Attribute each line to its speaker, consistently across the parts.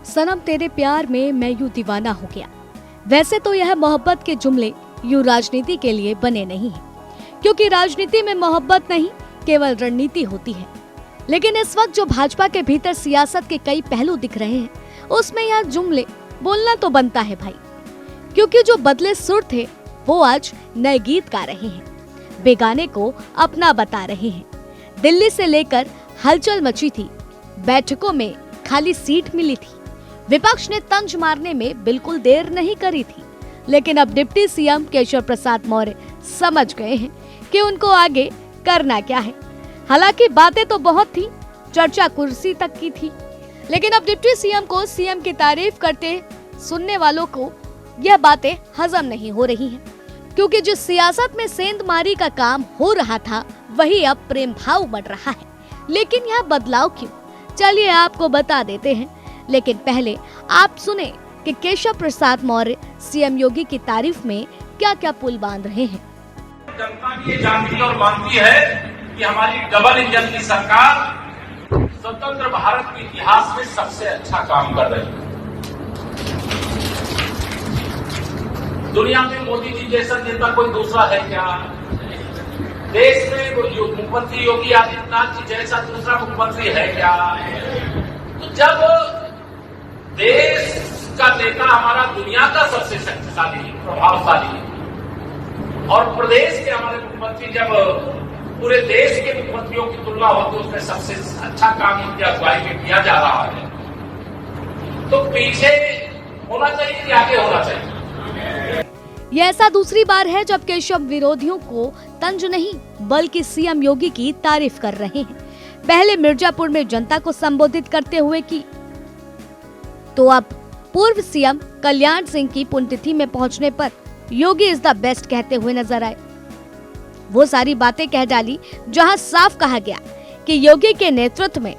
Speaker 1: सनम तेरे प्यार में मैं यूं दीवाना हो गया। वैसे तो यह मोहब्बत के जुमले यूं राजनीति के लिए बने नहीं हैं, क्योंकि राजनीति में मोहब्बत नहीं केवल रणनीति होती है। लेकिन इस वक्त जो भाजपा के भीतर सियासत के कई पहलू दिख रहे हैं, उसमें यह जुमले बोलना तो बनता है भाई, क्योंकि जो बदले सुर थे वो आज नए गीत गा रहे हैं, बेगाने को अपना बता रहे हैं। दिल्ली से लेकर हलचल मची थी, बैठकों में खाली सीट मिली थी, विपक्ष ने तंज मारने में बिल्कुल देर नहीं करी थी। लेकिन अब डिप्टी सीएम केशव प्रसाद मौर्य समझ गए हैं कि उनको आगे करना क्या है। हालांकि बातें तो बहुत थी, चर्चा कुर्सी तक की थी, लेकिन अब डिप्टी सीएम को सीएम की तारीफ करते सुनने वालों को यह बातें हजम नहीं हो रही हैं, क्योंकि जिस सियासत में सेंधमारी का काम हो रहा था वही अब प्रेम भाव बढ़ रहा है। लेकिन यह बदलाव क्यों, चलिए आपको बता देते हैं। लेकिन पहले आप सुने कि केशव प्रसाद मौर्य सीएम योगी की तारीफ में क्या क्या पुल बांध रहे हैं।
Speaker 2: जनता भी ये जानती और मानती है कि हमारी डबल इंजन की सरकार स्वतंत्र भारत के इतिहास में सबसे अच्छा काम कर रही है। दुनिया में मोदी जी जैसा नेता कोई दूसरा है क्या? देश में मुख्यमंत्री योगी आदित्यनाथ जी जैसा दूसरा मुख्यमंत्री है क्या? तो जब देश का नेता हमारा दुनिया का सबसे शक्तिशाली प्रभावशाली और प्रदेश के हमारे मुख्यमंत्री जब पूरे देश के मुख्यमंत्रियों की तुलना होती है उसमें सबसे अच्छा काम इनकी अगुवाई में किया जा रहा है, तो पीछे होना चाहिए कि आगे होना चाहिए?
Speaker 1: यह ऐसा दूसरी बार है जब केशव विरोधियों को तंज नहीं बल्कि सीएम योगी की तारीफ कर रहे हैं। पहले मिर्जापुर में जनता को संबोधित करते हुए की, तो अब पूर्व सीएम कल्याण सिंह की पुण्यतिथि में पहुंचने पर योगी इज द बेस्ट कहते हुए नजर आए। वो सारी बातें कह डाली जहां साफ कहा गया कि योगी के नेतृत्व में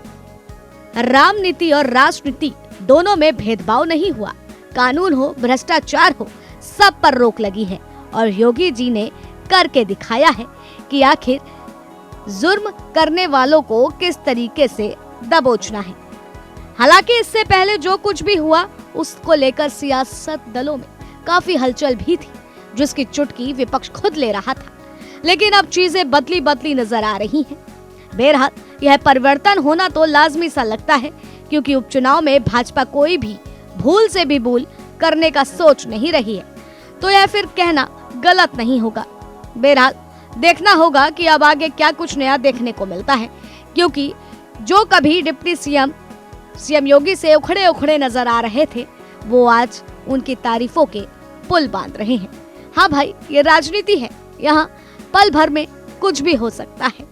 Speaker 1: राम नीति और राष्ट्रनीति दोनों में भेदभाव नहीं हुआ, कानून हो भ्रष्टाचार हो सब पर रोक लगी है और योगी जी ने करके दिखाया है कि आखिर जुर्म करने वालों को किस तरीके से दबोचना है। हालांकि इससे पहले जो कुछ भी हुआ उसको लेकर सियासत दलों में काफी हलचल भी थी, जिसकी चुटकी विपक्ष खुद ले रहा था। लेकिन अब चीजें बदली नजर आ रही हैं। बहरहाल यह परिवर्तन होना तो लाजमी सा लगता है, क्योंकि उपचुनाव में भाजपा कोई भी भूल से भी भूल करने का सोच नहीं रही है, तो यह फिर कहना गलत नहीं होगा। बहरहाल देखना होगा कि अब आगे क्या कुछ नया देखने को मिलता है, क्योंकि जो कभी डिप्टी सीएम योगी से उखड़े नजर आ रहे थे वो आज उनकी तारीफों के पुल बांध रहे हैं। हाँ भाई, ये राजनीति है, यहाँ पल भर में कुछ भी हो सकता है।